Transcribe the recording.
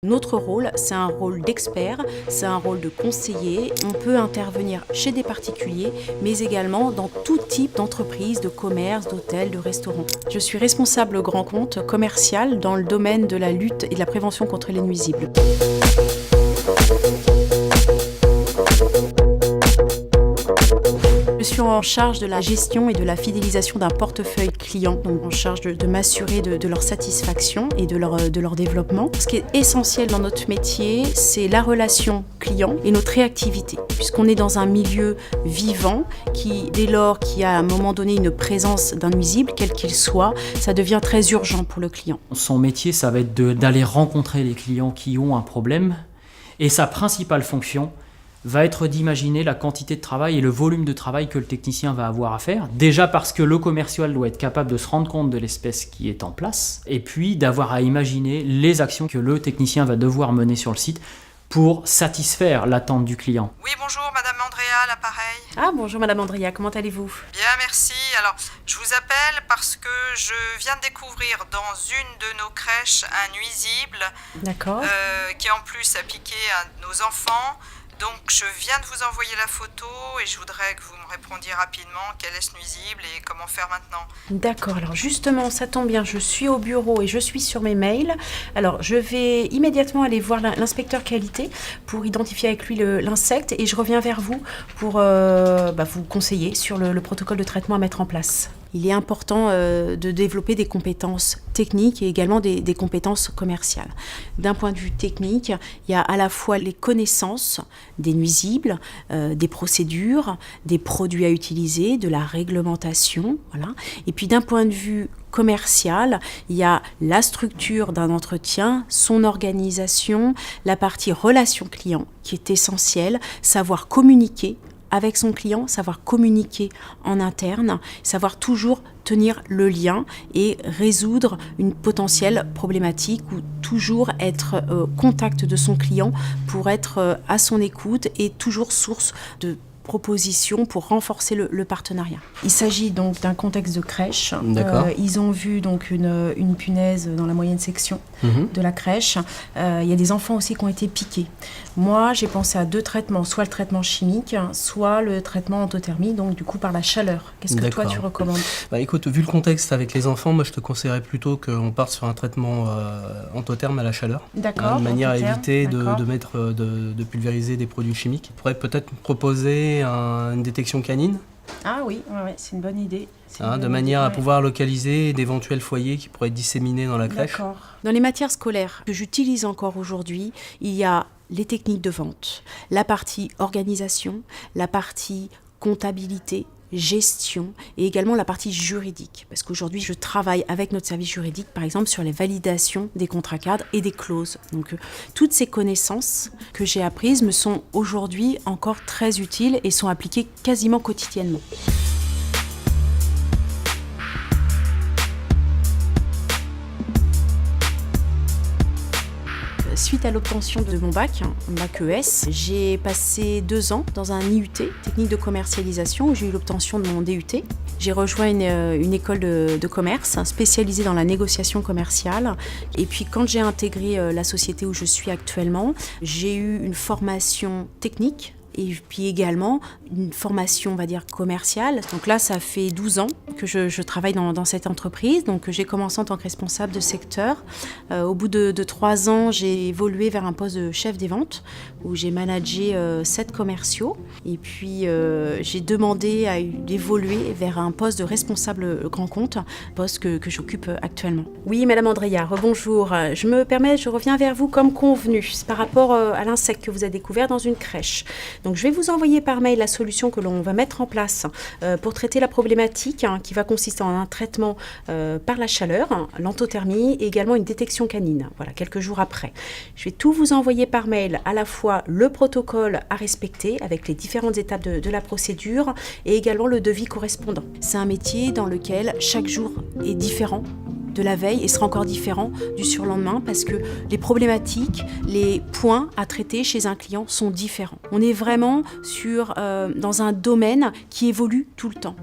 Notre rôle, c'est un rôle d'expert, c'est un rôle de conseiller. On peut intervenir chez des particuliers, mais également dans tout type d'entreprise, de commerce, d'hôtel, de restaurant. Je suis responsable grand compte commercial dans le domaine de la lutte et de la prévention contre les nuisibles. Je suis en charge de la gestion et de la fidélisation d'un portefeuille client, donc en charge de m'assurer de leur satisfaction et de leur développement. Ce qui est essentiel dans notre métier, c'est la relation client et notre réactivité, puisqu'on est dans un milieu vivant qui, dès lors qu'il y a à un moment donné une présence d'un nuisible, quel qu'il soit, ça devient très urgent pour le client. Son métier, ça va être d'aller rencontrer les clients qui ont un problème, et sa principale fonction va être d'imaginer la quantité de travail et le volume de travail que le technicien va avoir à faire. Déjà parce que le commercial doit être capable de se rendre compte de l'espèce qui est en place, et puis d'avoir à imaginer les actions que le technicien va devoir mener sur le site pour satisfaire l'attente du client. Oui, bonjour, Madame Andrea, l'appareil. Ah, bonjour Madame Andrea, comment allez-vous ? Bien, merci. Alors, je vous appelle parce que je viens de découvrir dans une de nos crèches un nuisible D'accord. qui en plus a piqué un de nos enfants. Donc, je viens de vous envoyer la photo et je voudrais que vous me répondiez rapidement quel est ce nuisible et comment faire maintenant. D'accord, alors justement, ça tombe bien, je suis au bureau et je suis sur mes mails. Alors, je vais immédiatement aller voir l'inspecteur qualité pour identifier avec lui l'insecte et je reviens vers vous pour vous conseiller sur le protocole de traitement à mettre en place. Il est important de développer des compétences techniques et également des compétences commerciales. D'un point de vue technique, il y a à la fois les connaissances des nuisibles, des procédures, des produits à utiliser, de la réglementation, voilà. Et puis d'un point de vue commercial, il y a la structure d'un entretien, son organisation, la partie relation client qui est essentielle, savoir communiquer avec son client, savoir communiquer en interne, savoir toujours tenir le lien et résoudre une potentielle problématique ou toujours être au contact de son client pour être à son écoute et toujours source de propositions pour renforcer le partenariat. Il s'agit donc d'un contexte de crèche. D'accord. Ils ont vu donc une punaise dans la moyenne section de la crèche. Il y a des enfants aussi qui ont été piqués. Moi, j'ai pensé à deux traitements, soit le traitement chimique, soit le traitement endothermie, donc du coup par la chaleur. Qu'est-ce que toi tu recommandes ? Écoute, vu le contexte avec les enfants, moi je te conseillerais plutôt qu'on parte sur un traitement endotherme à la chaleur. D'accord. De manière à éviter d'accord. de pulvériser des produits chimiques. On pourrait peut-être proposer une détection canine. Ah oui, ouais, c'est une bonne idée. De manière à pouvoir localiser d'éventuels foyers qui pourraient être disséminés dans la crèche. D'accord. Dans les matières scolaires que j'utilise encore aujourd'hui, il y a les techniques de vente, la partie organisation, la partie comptabilité, gestion et également la partie juridique. Parce qu'aujourd'hui, je travaille avec notre service juridique, par exemple, sur les validations des contrats cadres et des clauses. Donc, toutes ces connaissances que j'ai apprises me sont aujourd'hui encore très utiles et sont appliquées quasiment quotidiennement. Suite à l'obtention de mon bac ES, j'ai passé 2 ans dans un IUT, technique de commercialisation, où j'ai eu l'obtention de mon DUT. J'ai rejoint une école de commerce spécialisée dans la négociation commerciale. Et puis quand j'ai intégré la société où je suis actuellement, j'ai eu une formation technique et puis également une formation, on va dire, commerciale. Donc là, ça fait 12 ans que je travaille dans cette entreprise. Donc j'ai commencé en tant que responsable de secteur. Au bout de 3 ans, j'ai évolué vers un poste de chef des ventes où j'ai managé 7 commerciaux. Et puis j'ai demandé à évoluer vers un poste de responsable grand compte, poste que j'occupe actuellement. Oui, Madame Andrea, rebonjour. Je reviens vers vous comme convenu. C'est par rapport à l'insecte que vous avez découvert dans une crèche. Donc je vais vous envoyer par mail la solution que l'on va mettre en place pour traiter la problématique qui va consister en un traitement par la chaleur, l'endothermie et également une détection canine, voilà, quelques jours après. Je vais tout vous envoyer par mail, à la fois le protocole à respecter avec les différentes étapes de la procédure et également le devis correspondant. C'est un métier dans lequel chaque jour est différent de la veille et sera encore différent du surlendemain parce que les problématiques, les points à traiter chez un client sont différents. On est vraiment dans un domaine qui évolue tout le temps.